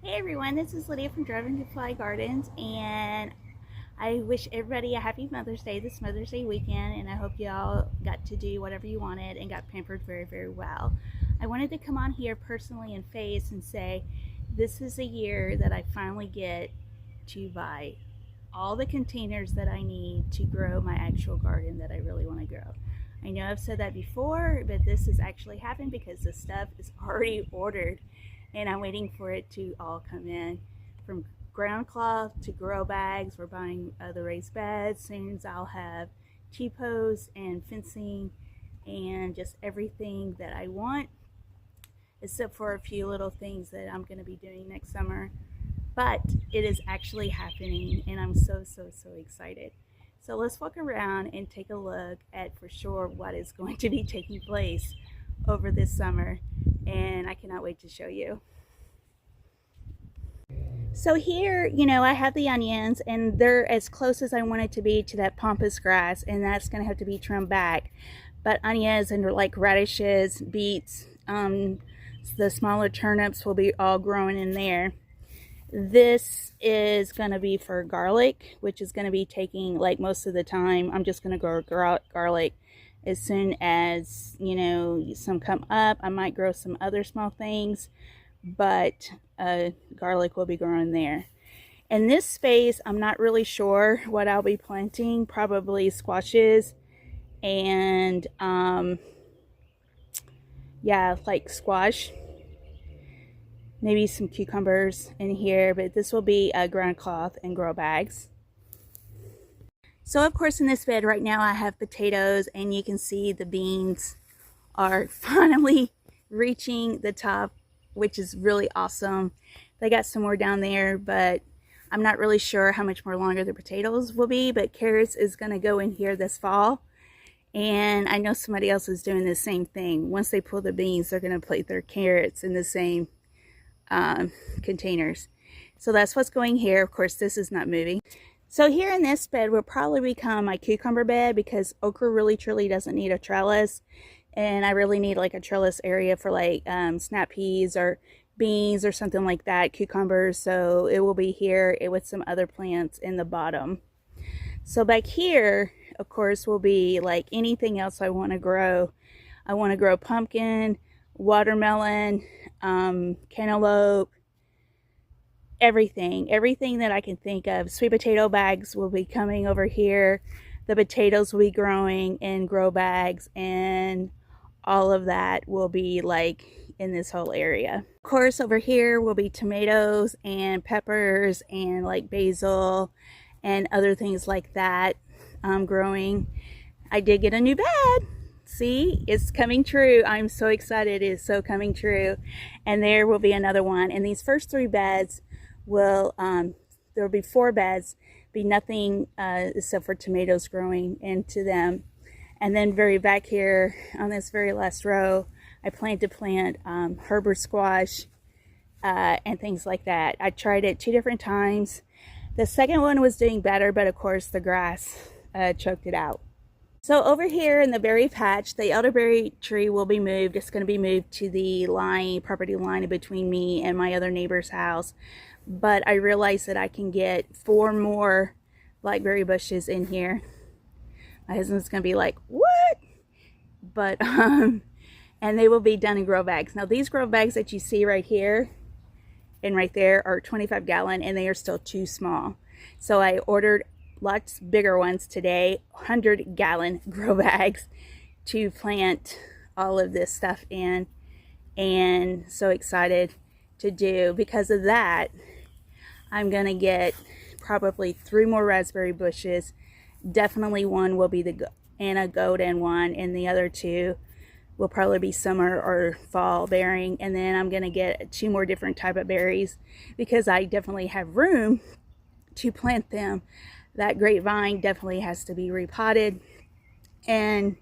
Hey everyone, this is Lydia from Driving to Fly Gardens, and I wish everybody a happy Mother's Day this Mother's Day weekend, and I hope you all got to do whatever you wanted and got pampered very, very well. I wanted to come on here personally and face and say this is a year that I finally get to buy all the containers that I need to grow my actual garden that I really want to grow. I know I've said that before, but this has actually happened because the stuff is already ordered and I'm waiting for it to all come in, from ground cloth to grow bags. We're buying the raised beds. Soon as I'll have T-posts and fencing and just everything that I want, except for a few little things that I'm going to be doing next summer. But it is actually happening, and I'm so excited. So let's walk around and take a look at for sure what is going to be taking place over this summer, and I cannot wait to show you. So here, I have the onions, and they're as close as I want it to be to that pampas grass, and that's going to have to be trimmed back. But onions and like radishes, beets, the smaller turnips will be all growing in there. This is going to be for garlic, which is going to be taking like most of the time. I'm just going to grow garlic as soon as, some come up. I might grow some other small things, but garlic will be growing there. In this space, I'm not really sure what I'll be planting. Probably squashes and like squash. Maybe some cucumbers in here, but this will be ground cloth and grow bags. So of course in this bed right now I have potatoes, and you can see the beans are finally reaching the top, which is really awesome. They got some more down there, but I'm not really sure how much more longer the potatoes will be, but carrots is going to go in here this fall. And I know somebody else is doing the same thing. Once they pull the beans, they're going to put their carrots in the same containers. So that's what's going here. Of course, this is not moving. So here in this bed will probably become my cucumber bed, because okra really truly doesn't need a trellis, and I really need like a trellis area for like snap peas or beans or something like that, cucumbers. So it will be here with some other plants in the bottom. So back here, of course, will be like anything else I want to grow. I want to grow pumpkin, watermelon, cantaloupe, everything that I can think of. Sweet potato bags will be coming over here. The potatoes will be growing in grow bags, and all of that will be like in this whole area. Of course, over here will be tomatoes and peppers and like basil and other things like that growing. I did get a new bed. See, it's coming true. I'm so excited. It is so coming true. And there will be another one. And these first 3 beds will, there will be 4 beds, be nothing except for tomatoes growing into them. And then very back here on this very last row, I plan to plant Herbert squash and things like that. I tried it 2 different times. The second one was doing better, but of course the grass choked it out. So over here in the berry patch, the elderberry tree will be moved. It's going to be moved to the property line between me and my other neighbor's house. But I realized that I can get 4 more blackberry bushes in here. My husband's going to be like, what? But, and they will be done in grow bags. Now these grow bags that you see right here and right there are 25 gallon, and they are still too small. So I ordered lots bigger ones today, 100-gallon grow bags to plant all of this stuff in, and so excited to do. Because of that, I'm gonna get probably 3 more raspberry bushes. Definitely one will be the Anna Golden one, and the other 2 will probably be summer or fall bearing. And then I'm gonna get 2 more different type of berries, because I definitely have room to plant them. That grapevine definitely has to be repotted, and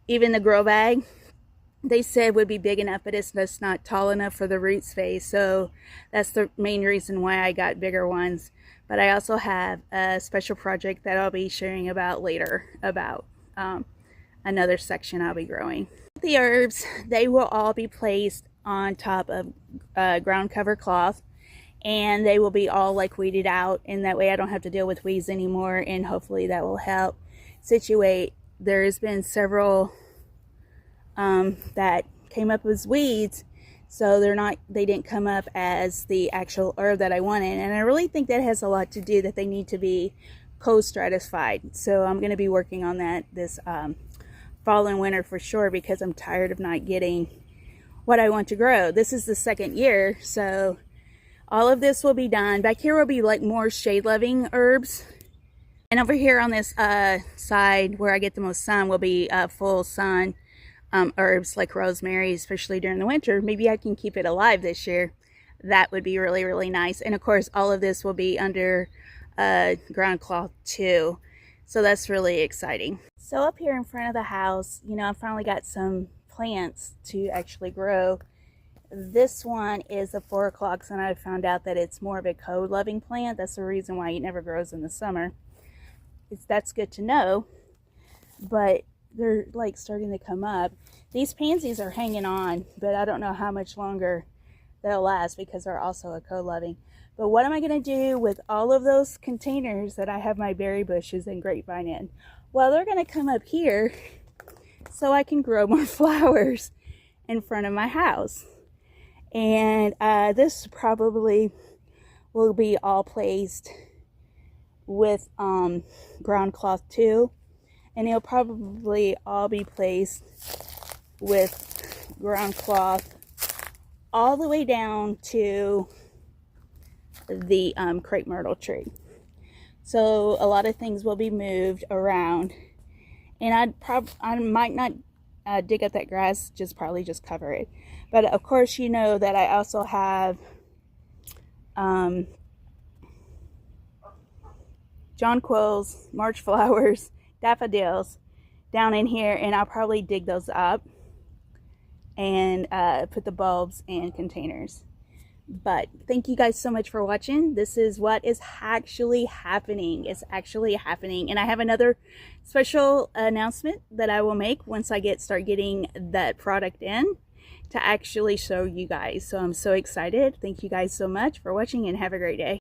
even the grow bag they said would be big enough, but it's just not tall enough for the root space. So that's the main reason why I got bigger ones. But I also have a special project that I'll be sharing about later, about another section I'll be growing. The herbs, they will all be placed on top of ground cover cloth, and they will be all like weeded out, and that way I don't have to deal with weeds anymore, and hopefully that will help situate. There's been several that came up as weeds, so they didn't come up as the actual herb that I wanted, and I really think that has a lot to do that they need to be co-stratified. So I'm going to be working on that this fall and winter for sure, because I'm tired of not getting what I want to grow. This is the second year, so all of this will be done. Back here will be like more shade-loving herbs, and over here on this side where I get the most sun will be full sun herbs like rosemary, especially during the winter. Maybe I can keep it alive this year. That would be really, really nice. And of course, all of this will be under ground cloth too, so that's really exciting. So up here in front of the house, you know, I finally got some plants to actually grow. This one is a 4 o'clocks, and I found out that it's more of a cold-loving plant. That's the reason why it never grows in the summer. That's good to know, but they're like starting to come up. These pansies are hanging on, but I don't know how much longer they'll last because they're also a cold-loving. But what am I going to do with all of those containers that I have my berry bushes and grapevine in? Well, they're going to come up here so I can grow more flowers in front of my house. And this probably will be all placed with ground cloth too. And it'll probably all be placed with ground cloth all the way I to the crepe myrtle tree. So a lot of things will be moved around, and I might not dig up that grass, probably just cover it. But of course, you know that I also have jonquils, March flowers, daffodils down in here, and I'll probably dig those up and put the bulbs in containers. But thank you guys so much for watching. This is what is actually happening. It's actually happening. And I have another special announcement that I will make once I start getting that product in to actually show you guys. So I'm so excited. Thank you guys so much for watching, and have a great day.